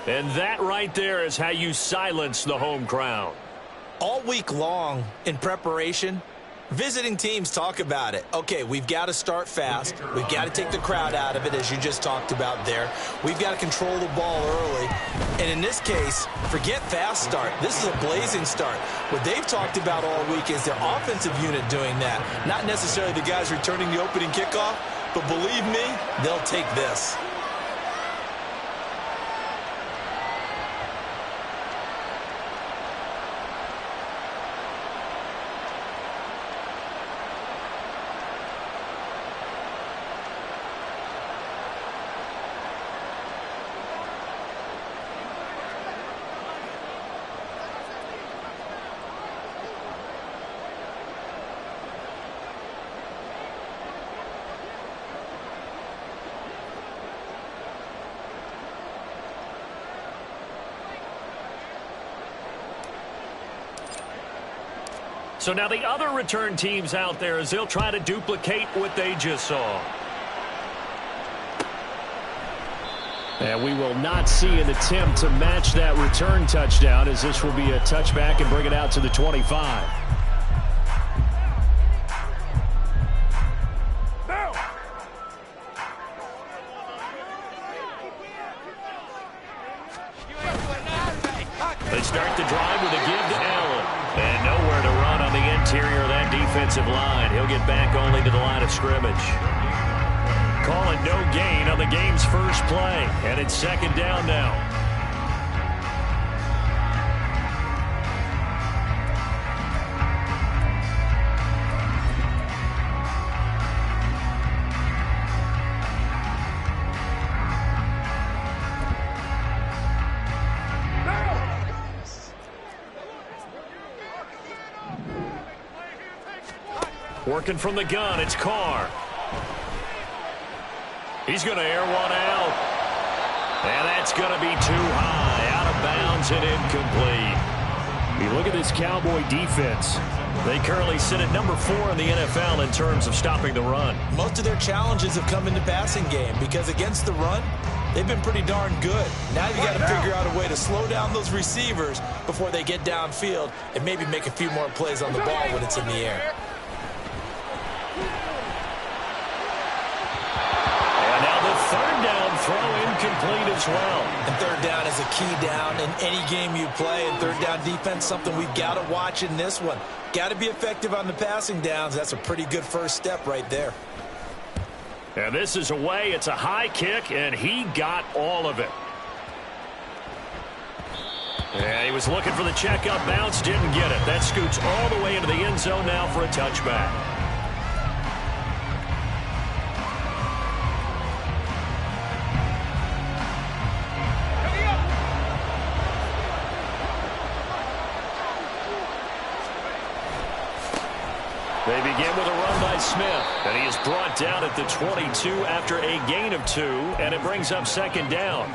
And that right there is how you silence the home crowd. All week long in preparation, visiting teams talk about it. Okay, we've got to start fast. We've got to take the crowd out of it, as you just talked about there. We've got to control the ball early. And in this case, forget fast start. This is a blazing start. What they've talked about all week is their offensive unit doing that. Not necessarily the guys returning the opening kickoff, but believe me, they'll take this. So now the other return teams out there, as they'll try to duplicate what they just saw. And we will not see an attempt to match that return touchdown, as this will be a touchback and bring it out to the 25. They start the drive with a give to Allen. And nowhere to run on the interior of that defensive line. He'll get back only to the line of scrimmage. Calling no gain on the game's first play. And it's second down now. Working from the gun, it's Carr. He's going to air one out. And that's going to be too high, out of bounds and incomplete. You look at this Cowboy defense. They currently sit at number 4 in the NFL in terms of stopping the run. Most of their challenges have come in the passing game because against the run, they've been pretty darn good. Now you've got to figure out a way to slow down those receivers before they get downfield and maybe make a few more plays on the ball when it's in the air. Third down throw incomplete as well. And third down is a key down in any game you play. And third down defense, something we've got to watch in this one. Got to be effective on the passing downs. That's a pretty good first step right there. And this is away. It's a high kick, and he got all of it. Yeah, he was looking for the checkup bounce, didn't get it. That scoots all the way into the end zone now for a touchback. They begin with a run by Smith, and he is brought down at the 22 after a gain of 2, and it brings up second down.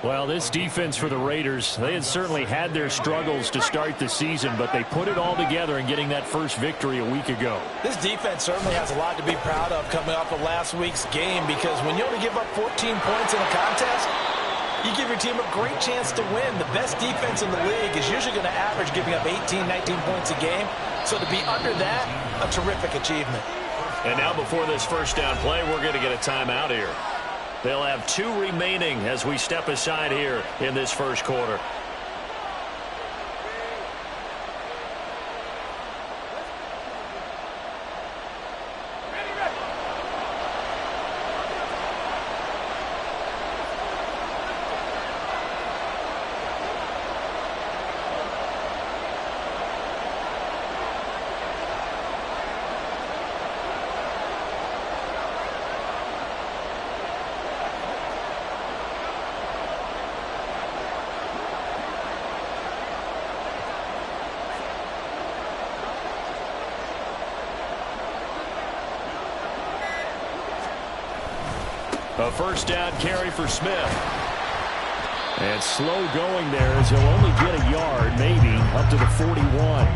Well, this defense for the Raiders, they had certainly had their struggles to start the season, but they put it all together in getting that first victory a week ago. This defense certainly has a lot to be proud of coming off of last week's game, because when you only give up 14 points in a contest, you give your team a great chance to win. The best defense in the league is usually going to average giving up 18, 19 points a game. So to be under that, a terrific achievement. And now before this first down play, we're going to get a timeout here. They'll have 2 remaining as we step aside here in this first quarter. A first down carry for Smith. And slow going there as he'll only get a yard, maybe, up to the 41.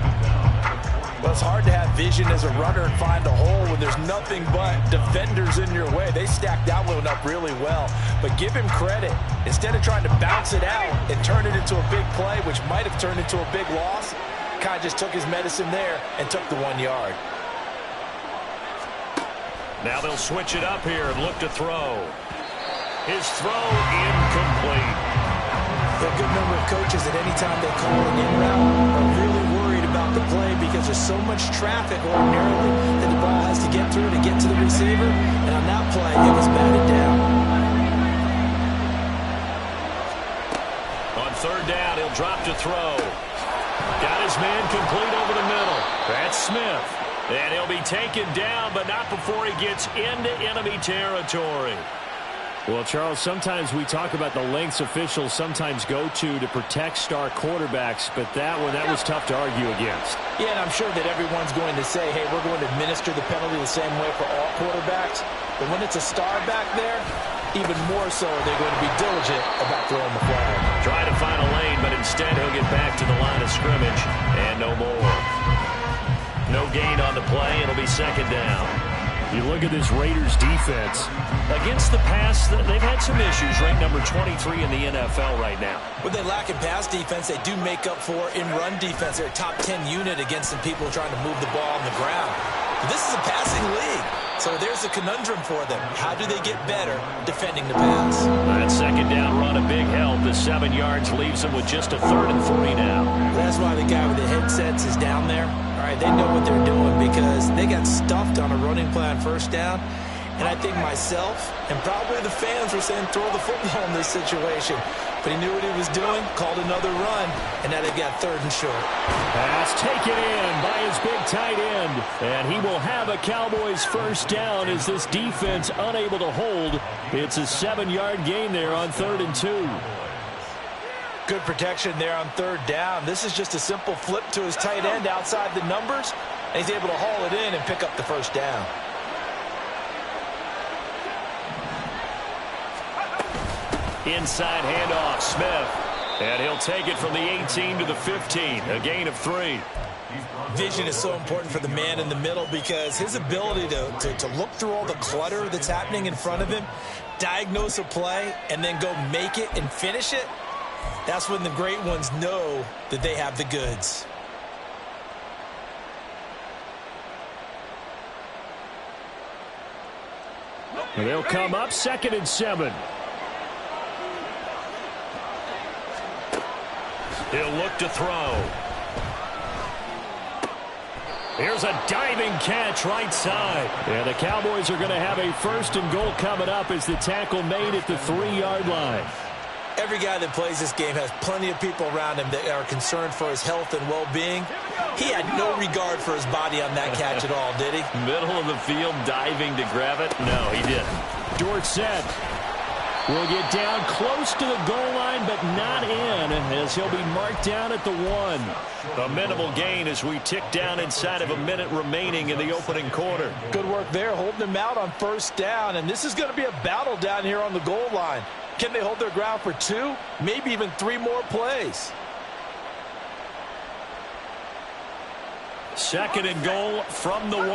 Well, it's hard to have vision as a runner and find a hole when there's nothing but defenders in your way. They stacked that one up really well. But give him credit. Instead of trying to bounce it out and turn it into a big play, which might have turned into a big loss, kind of just took his medicine there and took the 1 yard. Now they'll switch it up here and look to throw. His throw incomplete. A good number of coaches at any time they call an in route are really worried about the play because there's so much traffic ordinarily that the ball has to get through to get to the receiver. And on that play, it was batted down. On third down, he'll drop to throw. Got his man complete over the middle. That's Smith. And he'll be taken down, but not before he gets into enemy territory. Well, Charles, sometimes we talk about the lengths officials sometimes go to protect star quarterbacks, but that was tough to argue against. Yeah, and I'm sure that everyone's going to say, hey, we're going to administer the penalty the same way for all quarterbacks. But when it's a star back there, even more so they're going to be diligent about throwing the flag. Trying to find a lane, but instead he'll get back to the line of scrimmage, and no more. No gain on the play. It'll be second down. You look at this Raiders defense. Against the pass, they've had some issues. Ranked number 23 in the NFL right now. When they lack in pass defense, they do make up for in run defense. They're a top 10 unit against some people trying to move the ball on the ground. But this is a passing league. So there's a conundrum for them. How do they get better defending the pass? That second down run, a big help. The 7 yards leaves them with just a 3rd and 3 now. That's why the guy with the headsets is down there. All right, they know what they're doing because they got stuffed on a running play on first down. And I think myself and probably the fans were saying throw the football in this situation. But he knew what he was doing, called another run, and now they've got 3rd and short. Pass taken in by his big tight end. And he will have a Cowboys first down as this defense unable to hold. It's a 7-yard gain there on 3rd and 2. Good protection there on 3rd down. This is just a simple flip to his tight end outside the numbers, and he's able to haul it in and pick up the first down. Inside handoff, Smith. And he'll take it from the 18 to the 15, a gain of 3. Vision is so important for the man in the middle because his ability to look through all the clutter that's happening in front of him, diagnose a play, and then go make it and finish it, that's when the great ones know that they have the goods. And they'll come up 2nd and 7. He'll look to throw. Here's a diving catch right side. And the Cowboys are going to have a 1st and goal coming up as the tackle made at the 3-yard line. Every guy that plays this game has plenty of people around him that are concerned for his health and well-being. He had no regard for his body on that catch at all, did he? Middle of the field, diving to grab it? No, he didn't. Dorsett will get down close to the goal line, but not in, as he'll be marked down at the 1. A minimal gain as we tick down inside of a minute remaining in the opening quarter. Good work there, holding him out on 1st down, and this is going to be a battle down here on the goal line. Can they hold their ground for 2, maybe even 3 more plays? 2nd and goal from the 1.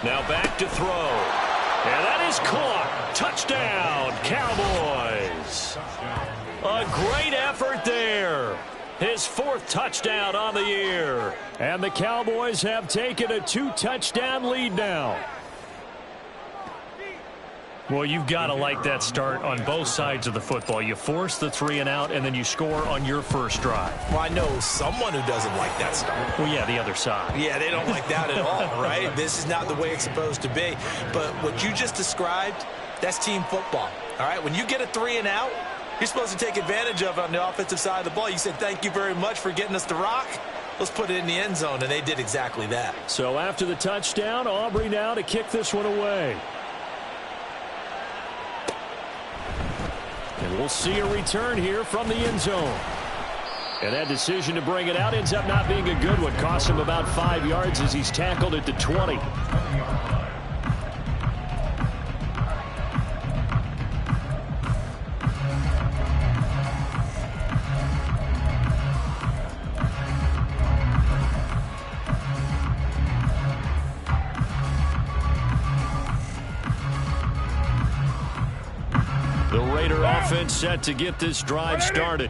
Now back to throw. And that is caught. Touchdown, Cowboys. A great effort there. His 4th touchdown on the year. And the Cowboys have taken a 2-touchdown lead now. Well, you've got to like that start on both sides of the football. You force the 3 and out, and then you score on your first drive. Well, I know someone who doesn't like that start. Well, yeah, the other side. Yeah, they don't like that at all, right? This is not the way it's supposed to be. But what you just described, that's team football, all right? When you get a 3 and out, you're supposed to take advantage of it on the offensive side of the ball. You said, thank you very much for getting us the rock. Let's put it in the end zone, and they did exactly that. So after the touchdown, Aubrey now to kick this one away. And we'll see a return here from the end zone. And that decision to bring it out ends up not being a good one. Costs him about 5 yards as he's tackled at the 20. The Raider offense set to get this drive started.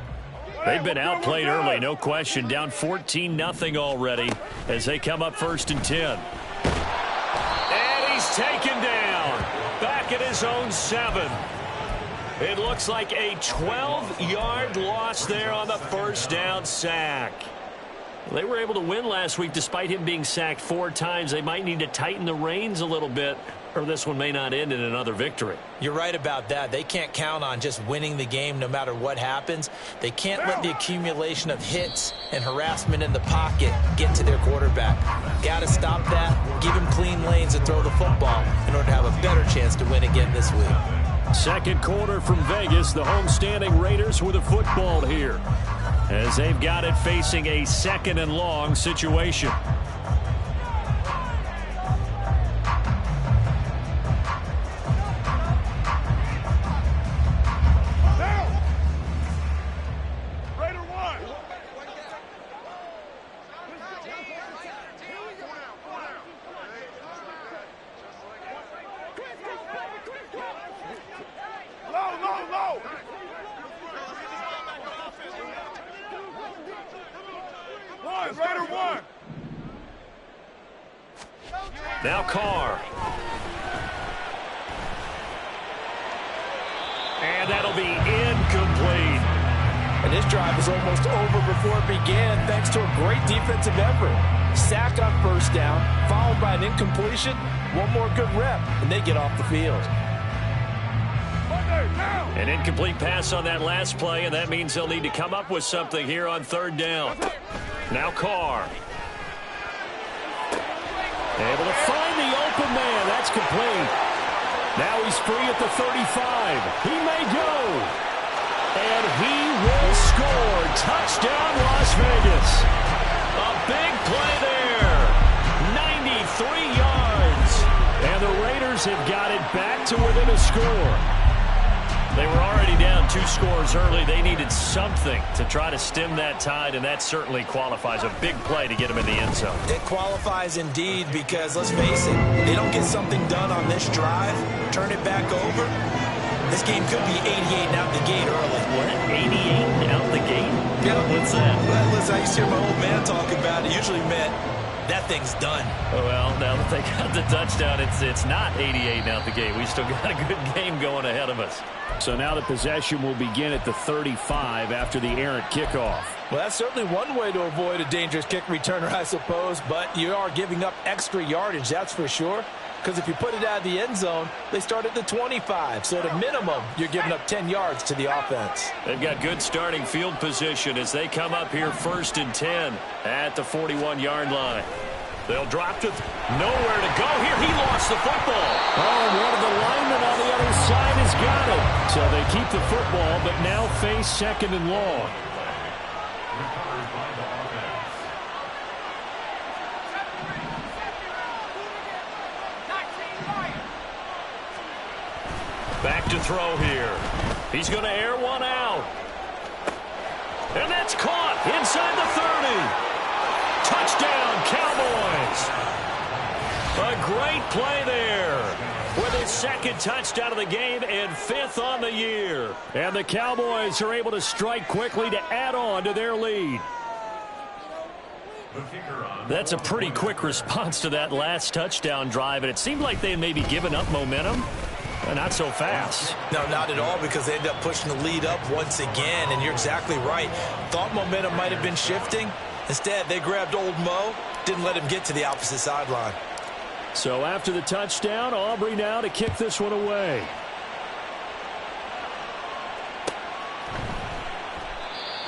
They've been outplayed early, no question. Down 14-0 already as they come up 1st and 10. And he's taken down. Back at his own 7. It looks like a 12-yard loss there on the first down sack. They were able to win last week despite him being sacked 4 times. They might need to tighten the reins a little bit, or this one may not end in another victory. You're right about that. They can't count on just winning the game no matter what happens. They can't let the accumulation of hits and harassment in the pocket get to their quarterback. Got to stop that, give him clean lanes to throw the football in order to have a better chance to win again this week. Second quarter from Vegas. The homestanding Raiders with a football here, as they've got it facing a 2nd and long situation. Now Carr. And that'll be incomplete. And this drive was almost over before it began thanks to a great defensive effort. Sack on first down, followed by an incompletion. One more good rep, and they get off the field. An incomplete pass on that last play, and that means they'll need to come up with something here on 3rd down. Now Carr. Able to find the open man. That's complete. Now he's free at the 35. He may go. And he will score. Touchdown, Las Vegas. A big play there. 93 yards. And the Raiders have got it back to within a score. They were already down 2 scores early. They needed something to try to stem that tide, and that certainly qualifies. A big play to get them in the end zone. It qualifies indeed because, let's face it, they don't get something done on this drive, turn it back over, this game could be 88 out the gate early. What? 88 out the gate? Yeah. What's that? Well, listen, I used to hear my old man talk about it. Usually meant that thing's done. Well, now that they got the touchdown, it's not 88 out the gate. We still got a good game going ahead of us. So now the possession will begin at the 35 after the errant kickoff. Well, that's certainly one way to avoid a dangerous kick returner, I suppose, but you are giving up extra yardage, that's for sure. Because if you put it out of the end zone, they start at the 25. So at a minimum, you're giving up 10 yards to the offense. They've got good starting field position as they come up here 1st and 10 at the 41-yard line. They'll drop to nowhere to go here. He lost the football. Oh, and one of the linemen on the other side has got it. So they keep the football, but now face 2nd and long. Back to throw here. He's going to air one out. And that's caught inside the 30. Touchdown, Cowboys. A great play there with his 2nd touchdown of the game and 5th on the year. And the Cowboys are able to strike quickly to add on to their lead. That's a pretty quick response to that last touchdown drive, and it seemed like they had maybe given up momentum. Not so fast. No, not at all, because they ended up pushing the lead up once again, and you're exactly right. Thought momentum might have been shifting. Instead, they grabbed old Mo, didn't let him get to the opposite sideline. So after the touchdown, Aubrey now to kick this one away.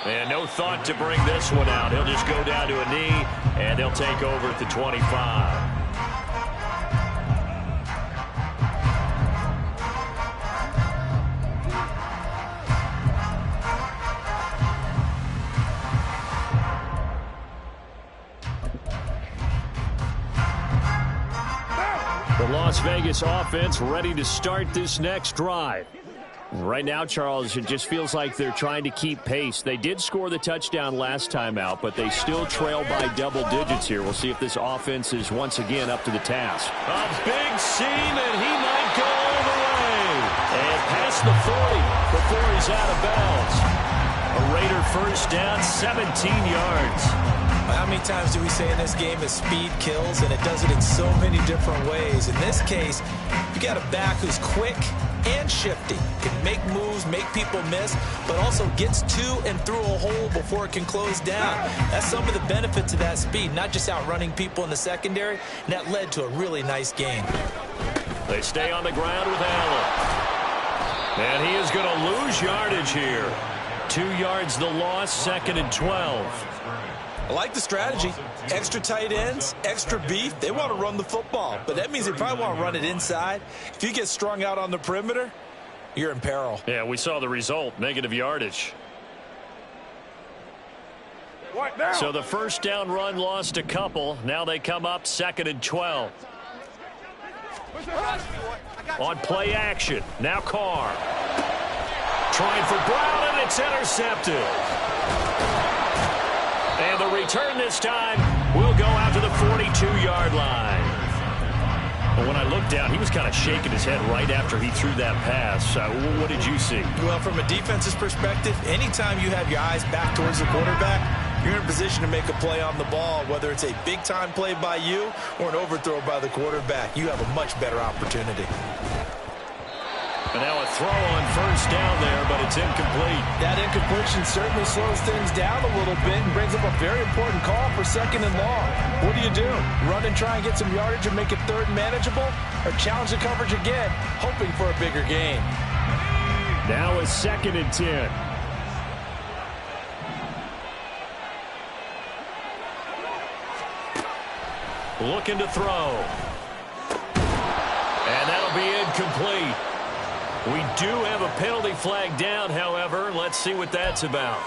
And no thought to bring this one out. He'll just go down to a knee, and they'll take over at the 25. The Las Vegas offense ready to start this next drive. Right now, Charles, it just feels like they're trying to keep pace. They did score the touchdown last time out, but they still trail by double digits here. We'll see if this offense is once again up to the task. A big seam, and he might go all the way. And past the 40. is out of bounds. A Raider first down, 17 yards. How many times do we say in this game that speed kills, and it does it in so many different ways? In this case, you got a back who's quick and shifty, can make moves, make people miss, but also gets to and through a hole before it can close down. That's some of the benefits of that speed, not just outrunning people in the secondary, and that led to a really nice game. They stay on the ground with Allen. And he is going to lose yardage here. 2 yards the loss, 2nd and 12. I like the strategy. Extra tight ends, extra beef. They want to run the football, but that means they probably want to run it inside. If you get strung out on the perimeter, you're in peril. Yeah, we saw the result, negative yardage. So the first down run lost a couple. Now they come up 2nd and 12. On play action. Now Carr. Trying for Brown, and it's intercepted. And the return this time will go out to the 42-yard line. But when I looked down, he was kind of shaking his head right after he threw that pass. What did you see? Well, from a defense's perspective, anytime you have your eyes back towards the quarterback, you're in a position to make a play on the ball, whether it's a big-time play by you or an overthrow by the quarterback. You have a much better opportunity. And now a throw on first down there, but it's incomplete. That incompletion certainly slows things down a little bit and brings up a very important call for 2nd and long. What do? Run and try and get some yardage and make it 3rd and manageable, or challenge the coverage again, hoping for a bigger gain? Now a 2nd and 10. Looking to throw. And that'll be incomplete. We do have a penalty flag down, however. Let's see what that's about.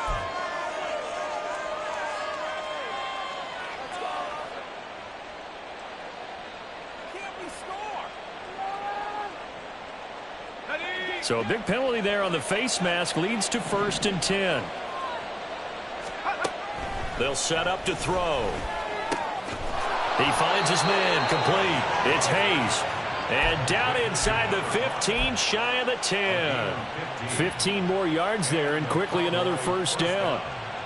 So a big penalty there on the face mask leads to 1st and 10. They'll set up to throw. He finds his man, complete. It's Hayes. And down inside the 15, shy of the 10. 15 more yards there, and quickly another first down.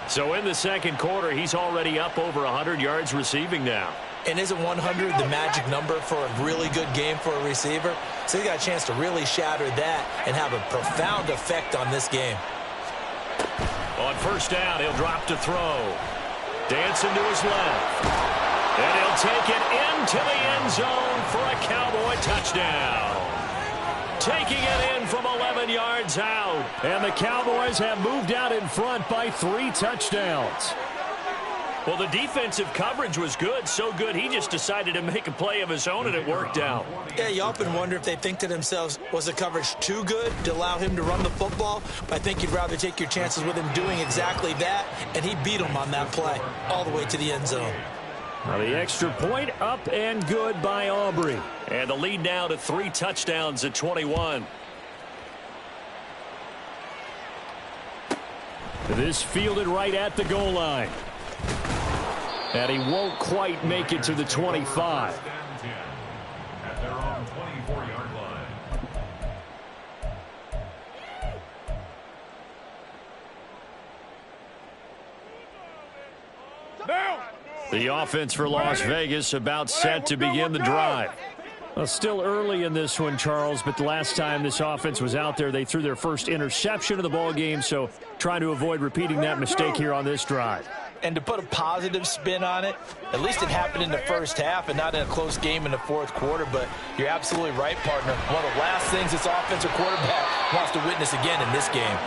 So in the 2nd quarter, he's already up over 100 yards receiving now. And isn't 100 the magic number for a really good game for a receiver? So he got a chance to really shatter that and have a profound effect on this game. On first down, he'll drop to throw. Dancing to his left. And he'll take it into the end zone for a Cowboy touchdown. Taking it in from 11 yards out. And the Cowboys have moved out in front by 3 touchdowns. Well, the defensive coverage was good, so good he just decided to make a play of his own, and it worked out. Yeah, you often wonder if they think to themselves, was the coverage too good to allow him to run the football? But I think you'd rather take your chances with him doing exactly that, and he beat him on that play all the way to the end zone. Now the extra point up and good by Aubrey. And the lead now to 3 touchdowns at 21. This fielded right at the goal line. And he won't quite make it to the 25. At their own 24-yard line. Now. The offense for Las Vegas about set to begin the drive. Well, still early in this one, Charles, but the last time this offense was out there, they threw their first interception of the ball game, so trying to avoid repeating that mistake here on this drive. And to put a positive spin on it, at least it happened in the first half and not in a close game in the 4th quarter, but you're absolutely right, partner. One of the last things this offensive quarterback wants to witness again in this game.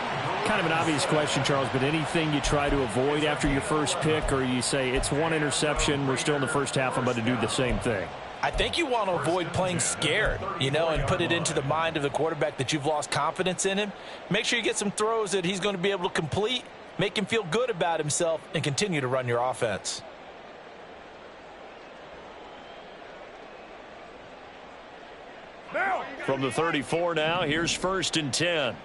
Kind of an obvious question, Charles, but anything you try to avoid after your first pick, or you say it's 1 interception, we're still in the first half, I'm about to do the same thing? I think you want to avoid playing scared, and put it into the mind of the quarterback that you've lost confidence in him. Make sure you get some throws that he's going to be able to complete, make him feel good about himself, and continue to run your offense. From the 34 now, here's 1st and 10.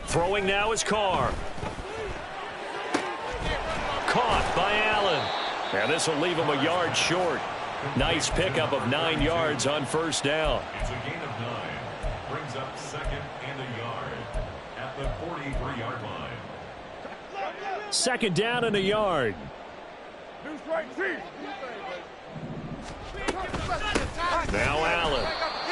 Throwing now is Carr. Caught by Allen. And this will leave him a yard short. Nice pickup of 9 yards on first down. It's a gain of 9. Brings up 2nd and a yard at the 43-yard line. 2nd down and a yard. Now Allen.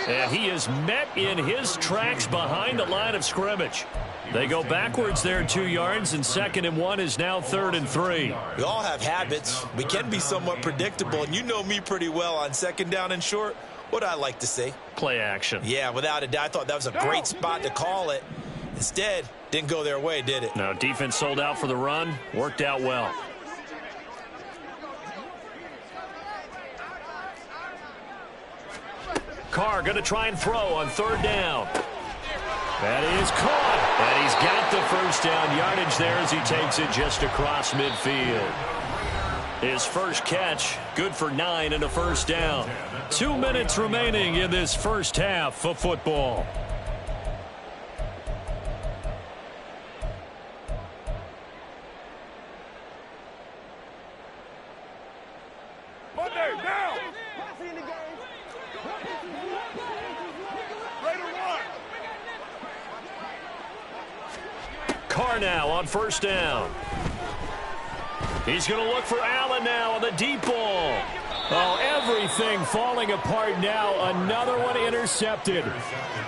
And he is met in his tracks behind the line of scrimmage. They go backwards there 2 yards, and 2nd and 1 is now 3rd and 3. We all have habits. We can be somewhat predictable, and you know me pretty well on 2nd down and short. What I like to see? Play action. Yeah, without a doubt. I thought that was a great spot to call it. Instead, didn't go their way, did it? No, defense sold out for the run. Worked out well. Carr going to try and throw on 3rd down. That is caught. And he's got the first down yardage there as he takes it just across midfield. His first catch, good for 9 and a first down. 2 minutes remaining in this first half of football. Carr now on first down. He's going to look for Allen now on the deep ball. Oh, everything falling apart now. Another one intercepted.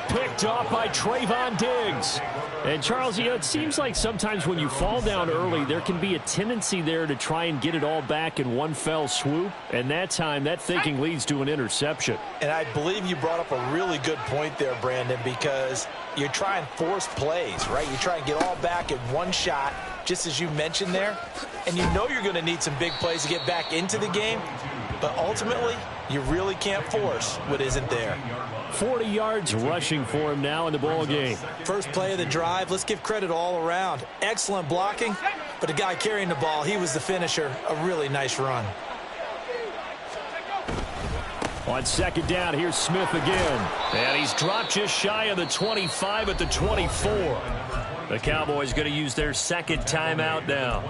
Picked off by Trayvon Diggs. And, Charles, you know, it seems like sometimes when you fall down early, there can be a tendency there to try and get it all back in one fell swoop. And that time, that thinking leads to an interception. And I believe you brought up a really good point there, Brandon, because you try and force plays, right? You try and get all back in one shot, just as you mentioned there. And you know you're going to need some big plays to get back into the game. But ultimately, you really can't force what isn't there. 40 yards rushing for him now in the ball game. First play of the drive, let's give credit all around. Excellent blocking, but the guy carrying the ball, he was the finisher. A really nice run. On 2nd down, here's Smith again. And he's dropped just shy of the 25 at the 24. The Cowboys going to use their 2nd timeout now,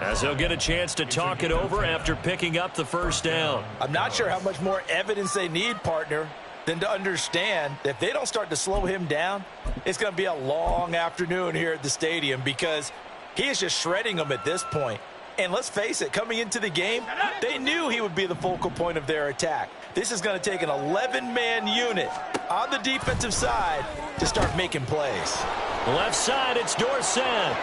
as they'll get a chance to talk it over after picking up the first down. I'm not sure how much more evidence they need, partner, than to understand that if they don't start to slow him down, it's going to be a long afternoon here at the stadium, because he is just shredding them at this point. And let's face it, coming into the game, they knew he would be the focal point of their attack. This is going to take an 11-man unit on the defensive side to start making plays. Left side, it's Dorsett.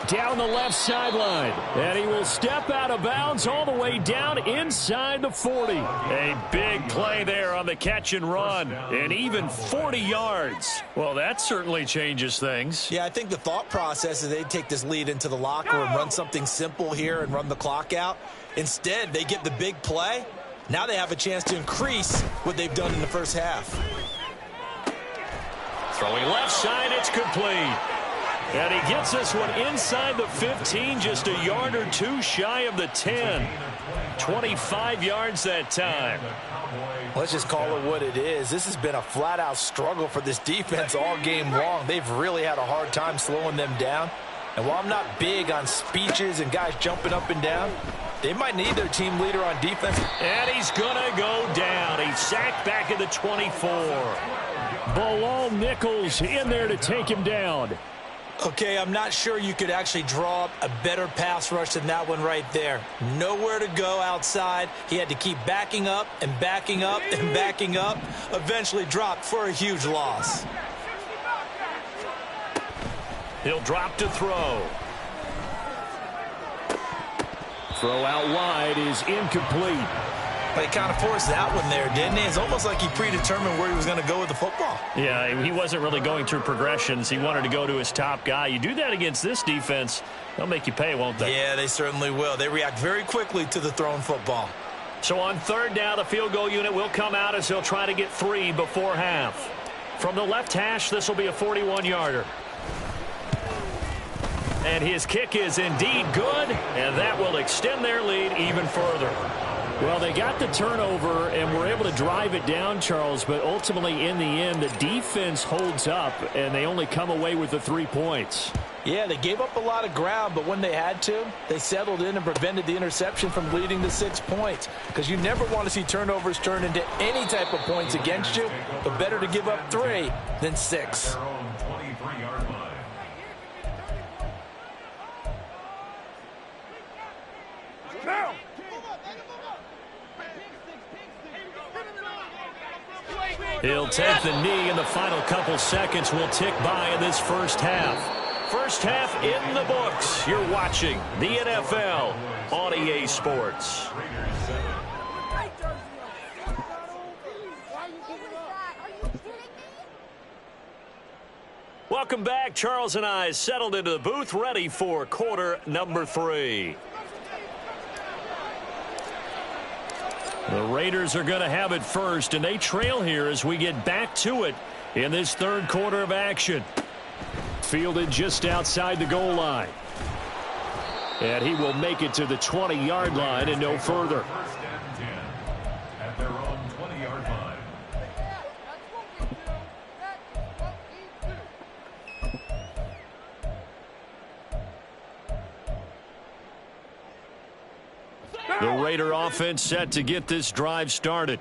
Down the left sideline. And he will step out of bounds all the way down inside the 40. A big play there on the catch and run. And even 40 yards. Well, that certainly changes things. Yeah, I think the thought process is they'd take this lead into the locker room, run something simple here and run the clock out. Instead, they get the big play. Now they have a chance to increase what they've done in the first half. Throwing left side, it's complete. And he gets this one inside the 15, just a yard or two shy of the 10. 25 yards that time. Let's just call it what it is. This has been a flat-out struggle for this defense all game long. They've really had a hard time slowing them down. And while I'm not big on speeches and guys jumping up and down, they might need their team leader on defense. And he's going to go down. He's sacked back at the 24. Bilal Nichols in there to take him down. Okay, I'm not sure you could actually draw up a better pass rush than that one right there. Nowhere to go outside. He had to keep backing up and backing up and backing up. Eventually dropped for a huge loss. He'll drop to throw. Throw out wide is incomplete. But he kind of forced that one there, didn't he? It's almost like he predetermined where he was going to go with the football. Yeah, he wasn't really going through progressions. He wanted to go to his top guy. You do that against this defense, they'll make you pay, won't they? Yeah, they certainly will. They react very quickly to the thrown football. So on 3rd down, the field goal unit will come out as they'll try to get 3 before half. From the left hash, this will be a 41-yarder. And his kick is indeed good, and that will extend their lead even further. Well, they got the turnover and were able to drive it down, Charles, but ultimately in the end, the defense holds up, and they only come away with the 3 points. Yeah, they gave up a lot of ground, but when they had to, they settled in and prevented the interception from leading to 6 points. Because you never want to see turnovers turn into any type of points against you, but better to give up 3 than 6. He'll take the knee, and the final couple seconds will tick by in this first half. First half in the books. You're watching the NFL on EA Sports. Welcome back. Charles and I settled into the booth, ready for quarter number 3. The Raiders are going to have it first, and they trail here as we get back to it in this third quarter of action. Fielded just outside the goal line. And he will make it to the 20-yard line and no further. First and 10 at their own 20-yard line. The Raider offense set to get this drive started.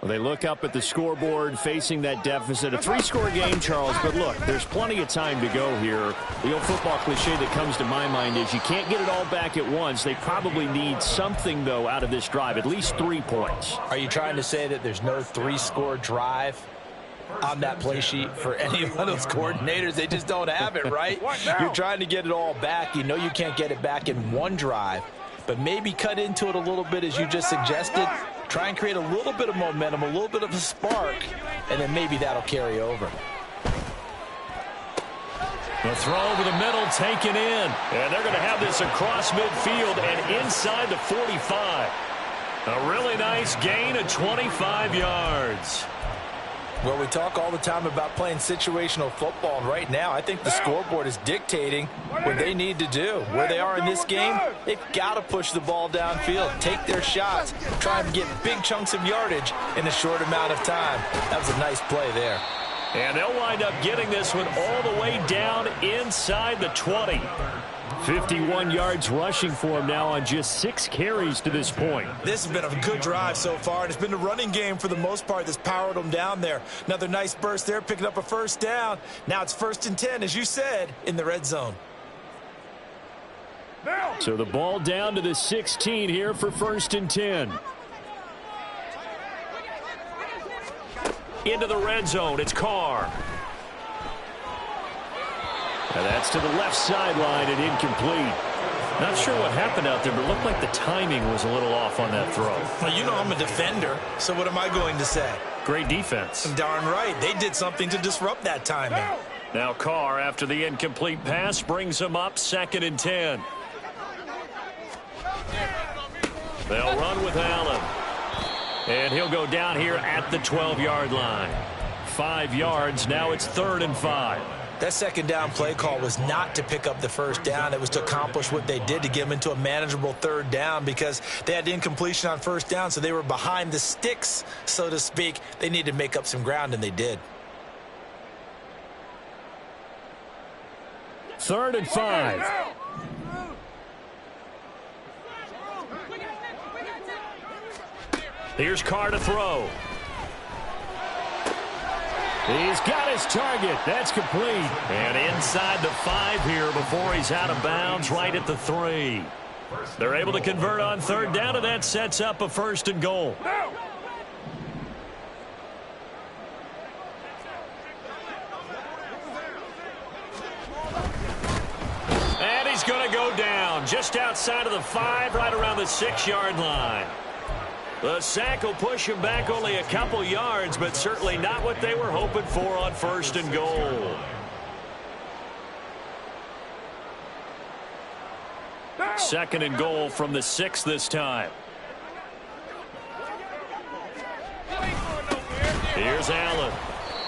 Well, they look up at the scoreboard facing that deficit. A 3-score game, Charles, but look, there's plenty of time to go here. The old football cliche that comes to my mind is you can't get it all back at once. They probably need something, though, out of this drive, at least 3 points. Are you trying to say that there's no 3-score drive on that play sheet for any one of those coordinators? They just don't have it, right? You're trying to get it all back. You know you can't get it back in one drive, but maybe cut into it a little bit as you just suggested. Try and create a little bit of momentum, a little bit of a spark, and then maybe that'll carry over. The throw over the middle taken in. And they're going to have this across midfield and inside the 45. A really nice gain of 25 yards. Well, we talk all the time about playing situational football, and right now I think the scoreboard is dictating what they need to do. Where they are in this game, they've got to push the ball downfield, take their shots, try and get big chunks of yardage in a short amount of time. That was a nice play there. And they'll wind up getting this one all the way down inside the 20. 51 yards rushing for him now on just 6 carries to this point. This has been a good drive so far, and it's been the running game for the most part that's powered them down there. Another nice burst there, picking up a first down. Now it's 1st and 10, as you said, in the red zone. So the ball down to the 16 here for 1st and 10. Into the red zone, it's Carr. And that's to the left sideline and incomplete. Not sure what happened out there, but it looked like the timing was a little off on that throw. Well, you know I'm a defender, so what am I going to say? Great defense. Darn right. They did something to disrupt that timing. Now Carr, after the incomplete pass, brings him up 2nd and 10. They'll run with Allen. And he'll go down here at the 12-yard line. 5 yards. Now it's 3rd and 5. That 2nd down play call was not to pick up the 1st down. It was to accomplish what they did, to get them into a manageable 3rd down, because they had incompletion on 1st down, so they were behind the sticks, so to speak. They needed to make up some ground, and they did. 3rd and 5. Here's Carr to throw. He's got his target. That's complete. And inside the 5 here before he's out of bounds, right at the 3. They're able to convert on 3rd down, and that sets up a 1st and goal. And he's going to go down just outside of the 5, right around the 6-yard line. The sack will push him back only a couple yards, but certainly not what they were hoping for on 1st and goal. Second and goal from the 6 this time. Here's Allen.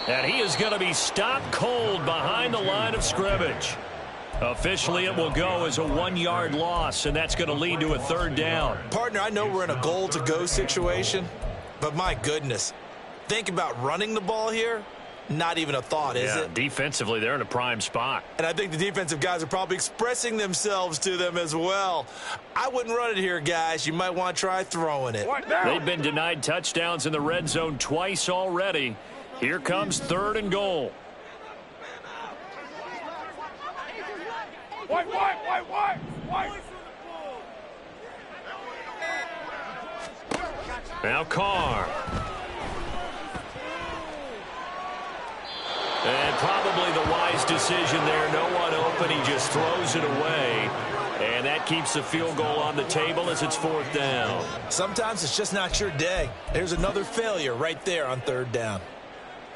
And he is going to be stopped cold behind the line of scrimmage. Officially, it will go as a 1-yard loss, and that's going to lead to a 3rd down. Partner, I know we're in a goal-to-go situation, but my goodness, think about running the ball here. Not even a thought, is it? Defensively, they're in a prime spot. And I think the defensive guys are probably expressing themselves to them as well. I wouldn't run it here, guys. You might want to try throwing it. They've been denied touchdowns in the red zone twice already. Here comes 3rd and goal. White. Now Carr. And probably the wise decision there. No one open. He just throws it away. And that keeps the field goal on the table as it's 4th down. Sometimes it's just not your day. There's another failure right there on 3rd down.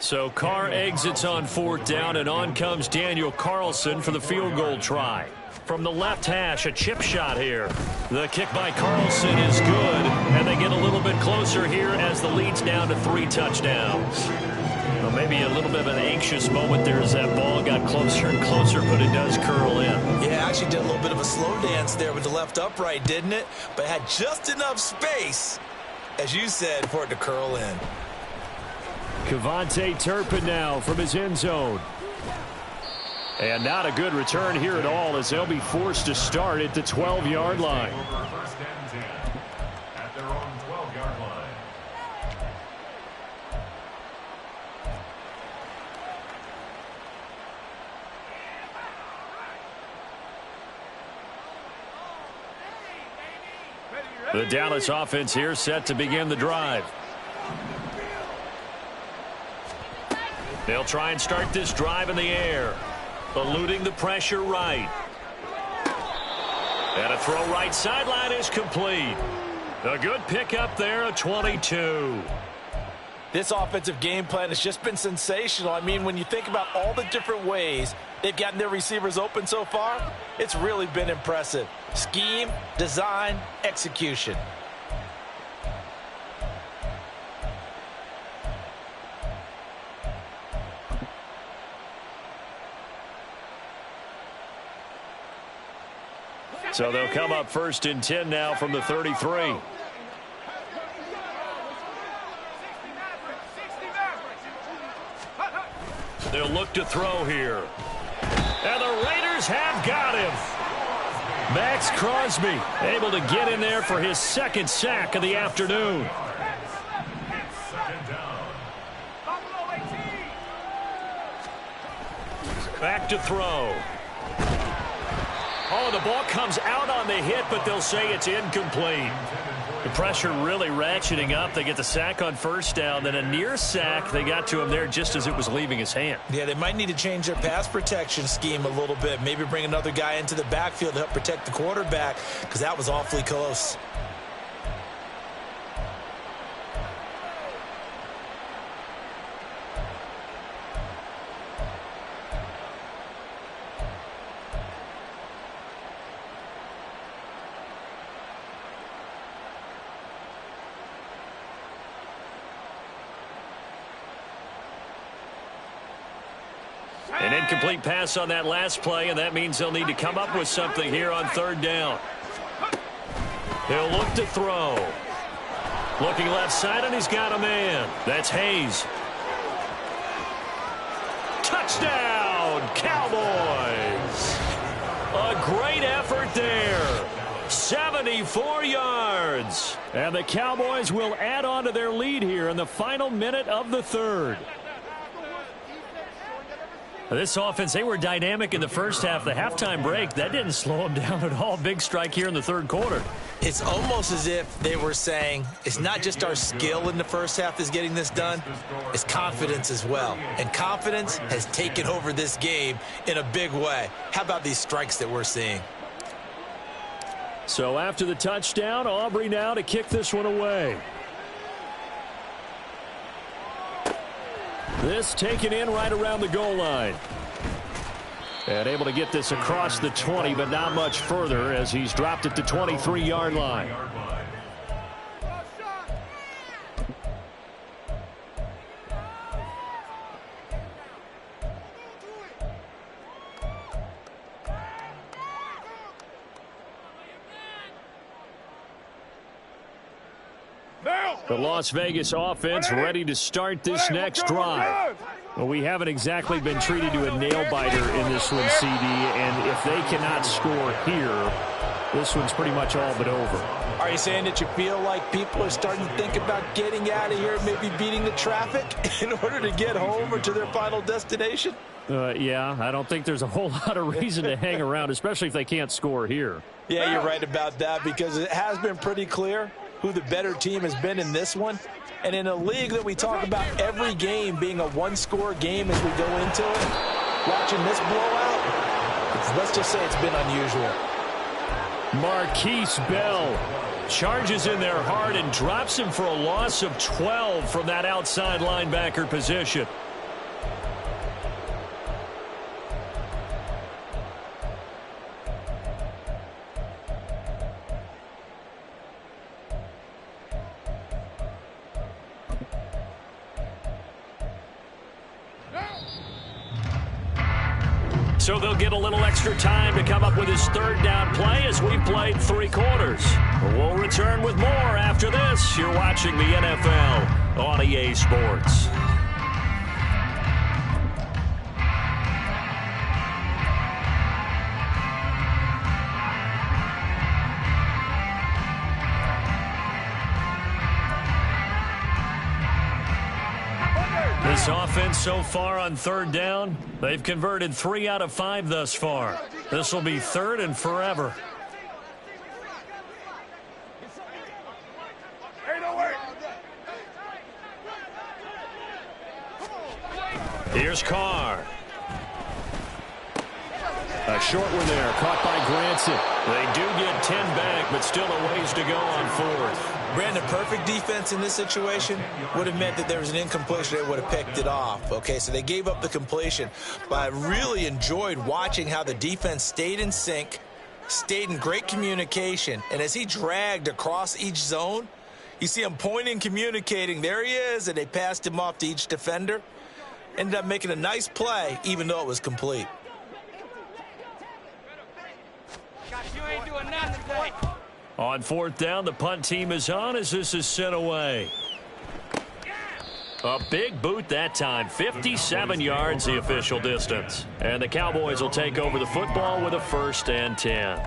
So Carr exits on 4th down, and on comes Daniel Carlson for the field goal try. From the left hash, a chip shot here. The kick by Carlson is good, and they get a little bit closer here as the lead's down to 3 touchdowns. Well, maybe a little bit of an anxious moment there as that ball got closer and closer, but it does curl in. Yeah, actually did a little bit of a slow dance there with the left upright, didn't it? But had just enough space, as you said, for it to curl in. Kevontae Turpin now from his end zone. And not a good return here at all as they'll be forced to start at the 12-yard line. First and 10 at their own 12-yard line. The Dallas offense here set to begin the drive. They'll try and start this drive in the air. Eluding the pressure right. And a throw right sideline is complete. A good pickup there, a 22. This offensive game plan has just been sensational. I mean, when you think about all the different ways they've gotten their receivers open so far, it's really been impressive. Scheme, design, execution. So they'll come up 1st and 10 now from the 33. They'll look to throw here. And the Raiders have got him. Max Crosby able to get in there for his 2nd sack of the afternoon. Back to throw. Oh, the ball comes out on the hit, but they'll say it's incomplete. The pressure really ratcheting up. They get the sack on 1st down, then a near sack. They got to him there just as it was leaving his hand. Yeah, they might need to change their pass protection scheme a little bit. Maybe bring another guy into the backfield to help protect the quarterback, because that was awfully close. An incomplete pass on that last play, and that means they'll need to come up with something here on 3rd down. He'll look to throw. Looking left side, and he's got a man. That's Hayes. Touchdown, Cowboys! A great effort there. 74 yards. And the Cowboys will add on to their lead here in the final minute of the 3rd. This offense, they were dynamic in the first half. The halftime break, that didn't slow them down at all. Big strike here in the 3rd quarter. It's almost as if they were saying, it's not just our skill in the first half that's getting this done, it's confidence as well. And confidence has taken over this game in a big way. How about these strikes that we're seeing? So after the touchdown, Aubrey now to kick this one away. This taken in right around the goal line. And able to get this across the 20, but not much further as he's dropped it to 23-yard line. The Las Vegas offense ready to start this next drive. Well, we haven't exactly been treated to a nail-biter in this one, CD, and if they cannot score here, this one's pretty much all but over. Are you saying that you feel like people are starting to think about getting out of here, maybe beating the traffic in order to get home or to their final destination? Yeah, I don't think there's a whole lot of reason to hang around, especially if they can't score here. Yeah, you're right about that, because it has been pretty clear who the better team has been in this one. And in a league that we talk about every game being a one-score game as we go into it, watching this blowout, let's just say it's been unusual. Marquise Bell charges in there hard and drops him for a loss of 12 from that outside linebacker position. So they'll get a little extra time to come up with his third down play as we've played 3 quarters. We'll return with more after this. You're watching the NFL on EA Sports. This offense so far on third down, they've converted 3 out of 5 thus far. This will be third and forever. Here's Carr. A short one there, caught by Granson. They do get 10 back, but still a ways to go on fourth. Brandon, perfect defense in this situation would have meant that there was an incompletion. They would have picked it off. Okay, so they gave up the completion. But I really enjoyed watching how the defense stayed in sync, stayed in great communication. And as he dragged across each zone, you see him pointing, communicating. There he is, and they passed him off to each defender. Ended up making a nice play, even though it was complete. You ain't doing nothing today. On fourth down, the punt team is on as this is sent away. A big boot that time, 57 yards the official distance. And the Cowboys will take over the football with a 1st and 10.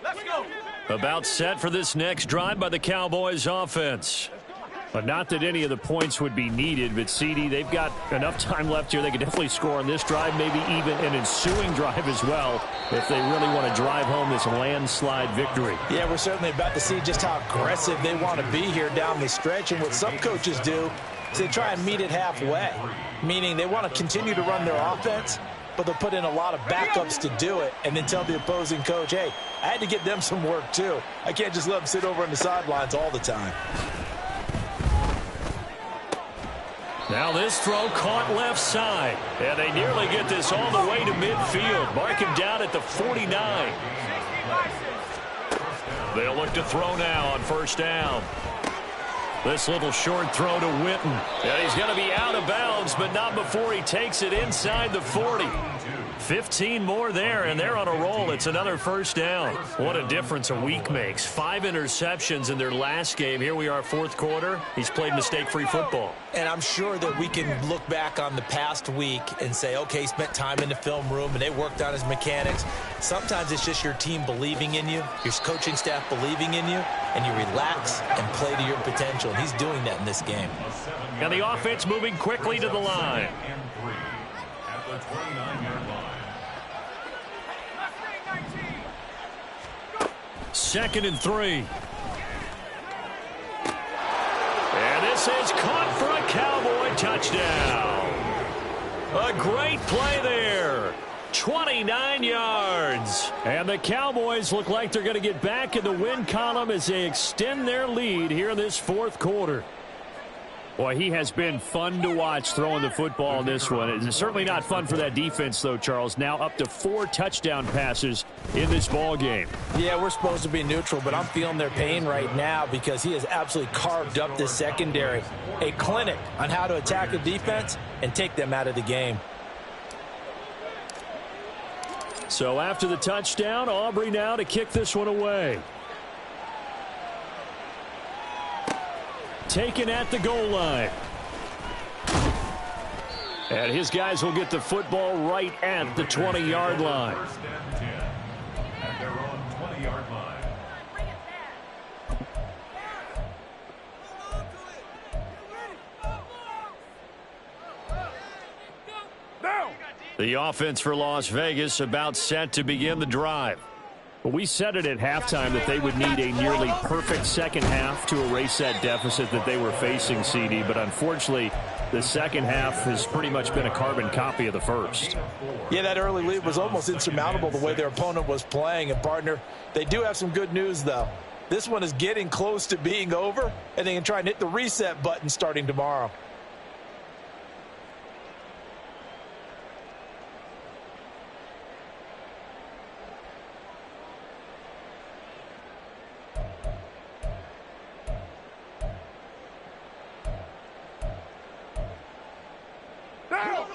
Let's go. About set for this next drive by the Cowboys offense. But not that any of the points would be needed, but CD, they've got enough time left here. They could definitely score on this drive, maybe even an ensuing drive as well, if they really want to drive home this landslide victory. Yeah, we're certainly about to see just how aggressive they want to be here down the stretch. And what some coaches do is they try and meet it halfway, meaning they want to continue to run their offense, but they'll put in a lot of backups to do it and then tell the opposing coach, hey, I had to get them some work too. I can't just let them sit over on the sidelines all the time. Now this throw caught left side. And they nearly get this all the way to midfield. Mark him down at the 49. They'll look to throw now on 1st down. This little short throw to Witten. And he's going to be out of bounds, but not before he takes it inside the 40. 15 more there, and they're on a roll. It's another 1st down. What a difference a week makes. 5 interceptions in their last game. Here we are, 4th quarter. He's played mistake-free football. And I'm sure that we can look back on the past week and say, okay, he spent time in the film room and they worked on his mechanics. Sometimes it's just your team believing in you, your coaching staff believing in you, and you relax and play to your potential. And he's doing that in this game. And the offense moving quickly to the line. At the 29-yard line. 2nd and 3. And this is caught for a Cowboy touchdown. A great play there. 29 yards. And the Cowboys look like they're going to get back in the win column as they extend their lead here in this 4th quarter. Boy, he has been fun to watch throwing the football in this one. It's certainly not fun for that defense, though, Charles. Now up to 4 touchdown passes in this ball game. Yeah, we're supposed to be neutral, but I'm feeling their pain right now because he has absolutely carved up this secondary. A clinic on how to attack a defense and take them out of the game. So after the touchdown, Aubrey now to kick this one away. Taken at the goal line. And his guys will get the football right at the 20-yard line. First and 10 at their own 20-yard line. The offense for Las Vegas about set to begin the drive. But we said it at halftime that they would need a nearly perfect second half to erase that deficit that they were facing, CD. But unfortunately, the second half has pretty much been a carbon copy of the first. Yeah, that early lead was almost insurmountable the way their opponent was playing. And, partner, they do have some good news, though. This one is getting close to being over, and they can try and hit the reset button starting tomorrow.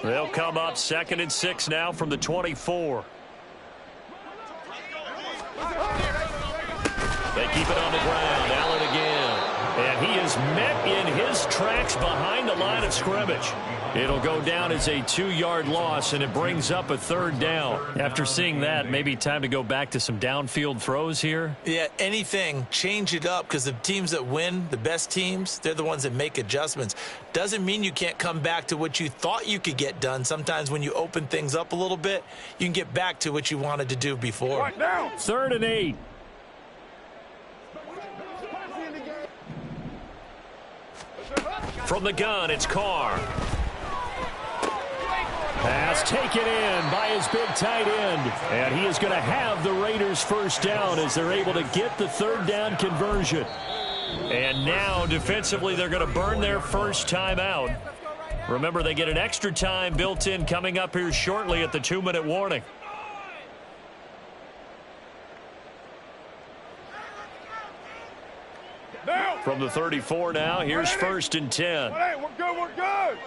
They'll come up 2nd and 6 now from the 24. They keep it on the ground. Allen again. And he is met in his tracks behind the line of scrimmage. It'll go down as a 2-yard loss, and it brings up a 3rd down. After seeing that, maybe time to go back to some downfield throws here. Yeah, anything, change it up, because the teams that win, the best teams, they're the ones that make adjustments. Doesn't mean you can't come back to what you thought you could get done. Sometimes when you open things up a little bit, you can get back to what you wanted to do before. Right now. 3rd and 8. From the gun, it's Carr. Pass taken in by his big tight end. And he is going to have the Raiders first down as they're able to get the 3rd down conversion. And now, defensively, they're going to burn their first time out. Remember, they get an extra time built in coming up here shortly at the 2-minute warning. From the 34 now, here's 1st and 10. Hey, we're good, we're good.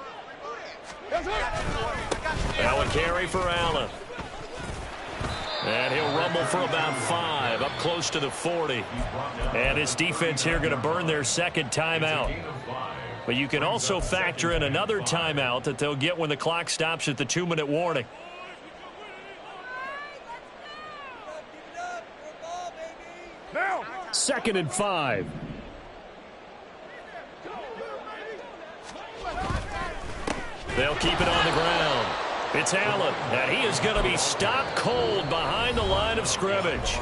Now a carry for Allen. And he'll rumble for about 5, up close to the 40. And his defense here going to burn their 2nd timeout. But you can also factor in another timeout that they'll get when the clock stops at the 2-minute warning. Now. 2nd and 5. They'll keep it on the ground. It's Allen, and he is going to be stopped cold behind the line of scrimmage.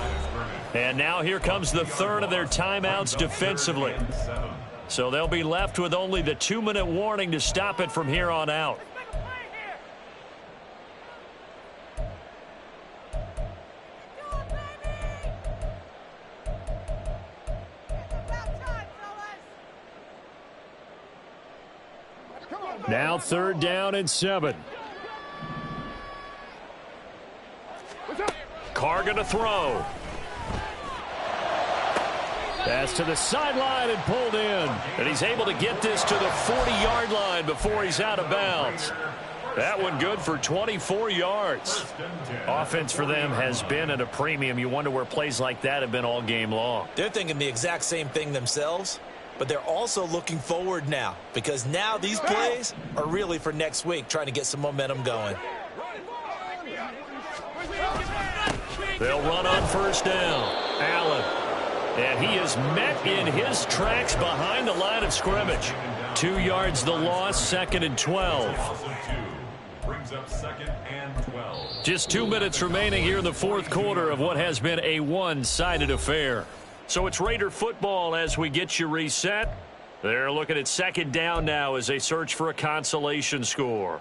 And now here comes the 3rd of their timeouts defensively. So they'll be left with only the 2-minute warning to stop it from here on out. Now 3rd down and 7. Carr going to throw. Pass to the sideline and pulled in. And he's able to get this to the 40-yard line before he's out of bounds. That one good for 24 yards. Offense for them has been at a premium. You wonder where plays like that have been all game long. They're thinking the exact same thing themselves. But they're also looking forward now, because now these plays are really for next week, trying to get some momentum going. They'll run on 1st down. Allen. And he is met in his tracks behind the line of scrimmage. 2 yards the loss, 2nd and 12. Brings up 2nd and 12. Just 2 minutes remaining here in the 4th quarter of what has been a one-sided affair. So it's Raider football as we get you reset. They're looking at 2nd down now as they search for a consolation score.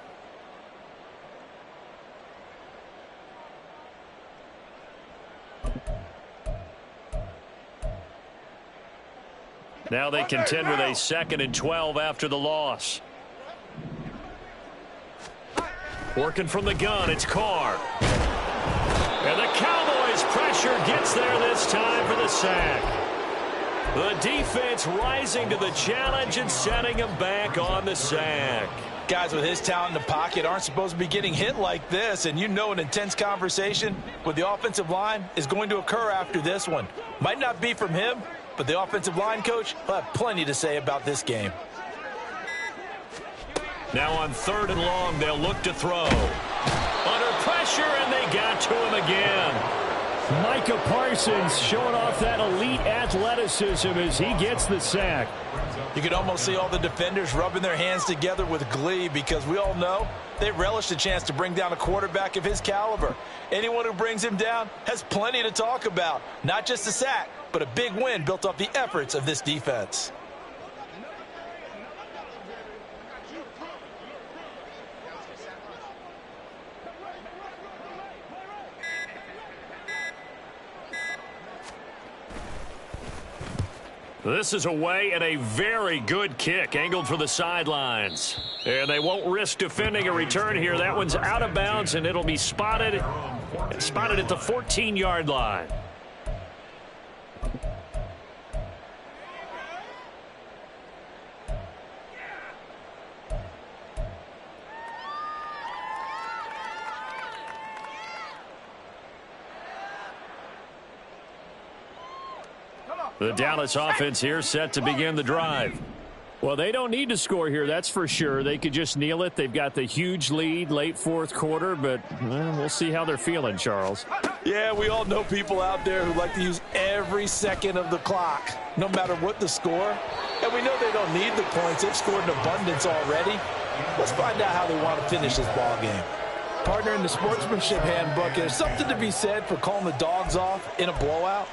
Now they contend with a 2nd and 12 after the loss. Working from the gun, it's Carr. And the Cowboys pressure gets there this time for the sack. The defense rising to the challenge and setting him back on the sack. Guys with his talent in the pocket aren't supposed to be getting hit like this, and you know an intense conversation with the offensive line is going to occur after this one. Might not be from him, but the offensive line coach will have plenty to say about this game. Now on 3rd and long, they'll look to throw. Under pressure, and they got to him again. Micah Parsons showing off that elite athleticism as he gets the sack. You can almost see all the defenders rubbing their hands together with glee because we all know they relish the chance to bring down a quarterback of his caliber. Anyone who brings him down has plenty to talk about. Not just a sack, but a big win built off the efforts of this defense. This is away and a very good kick angled for the sidelines. And they won't risk defending a return here. That one's out of bounds, and it'll be spotted at the 14-yard line. The Dallas offense here set to begin the drive. Well, they don't need to score here, that's for sure. They could just kneel it. They've got the huge lead late 4th quarter, but we'll see how they're feeling, Charles. Yeah, we all know people out there who like to use every second of the clock, no matter what the score. And we know they don't need the points. They've scored in abundance already. Let's find out how they want to finish this ball game. Partner, in the sportsmanship handbook, there's something to be said for calling the dogs off in a blowout.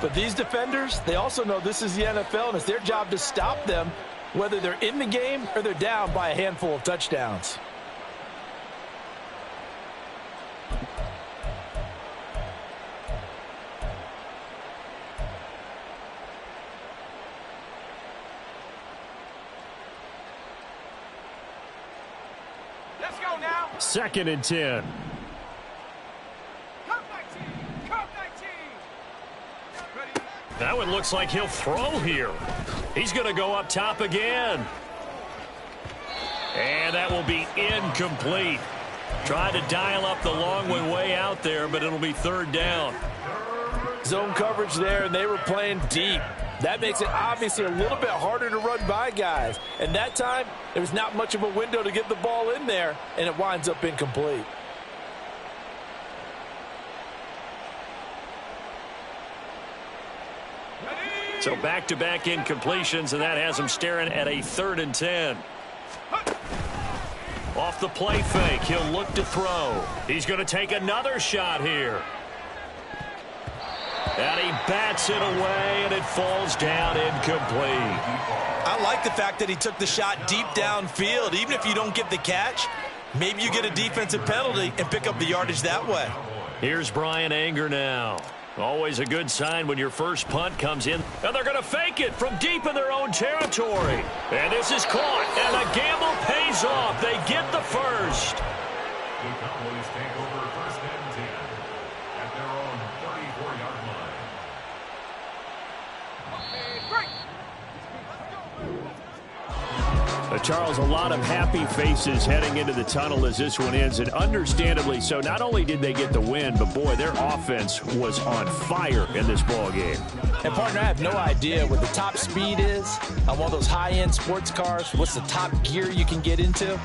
But these defenders, they also know this is the NFL, and it's their job to stop them, whether they're in the game or they're down by a handful of touchdowns. Let's go now. 2nd and 10. That one looks like he'll throw here. He's going to go up top again. And that will be incomplete. Tried to dial up the long one way out there, but it'll be 3rd down. Zone coverage there, and they were playing deep. That makes it obviously a little bit harder to run by guys. And that time, there was not much of a window to get the ball in there, and it winds up incomplete. So back-to-back incompletions, and that has him staring at a 3rd and 10. Off the play fake, he'll look to throw. He's going to take another shot here. And he bats it away, and it falls down incomplete. I like the fact that he took the shot deep downfield. Even if you don't get the catch, maybe you get a defensive penalty and pick up the yardage that way. Here's Brian Anger now. Always a good sign when your first punt comes in. And they're going to fake it from deep in their own territory. And this is caught, and the gamble pays off. They get the first. The Cowboys take over 1st and 10 at their own 34-yard line. Charles, a lot of happy faces heading into the tunnel as this one ends, and understandably so. Not only did they get the win, but boy, their offense was on fire in this ball game. And partner, I have no idea what the top speed is on one of those high-end sports cars. What's the top gear you can get into?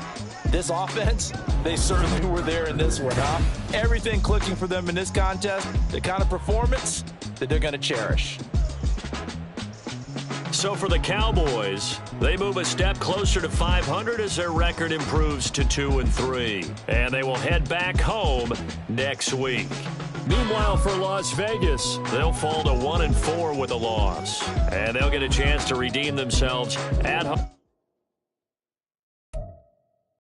This offense, they certainly were there in this one, huh? Everything clicking for them in this contest, the kind of performance that they're going to cherish. So for the Cowboys, they move a step closer to 500 as their record improves to 2-3. And they will head back home next week. Meanwhile, for Las Vegas, they'll fall to 1-4 with a loss. And they'll get a chance to redeem themselves at home.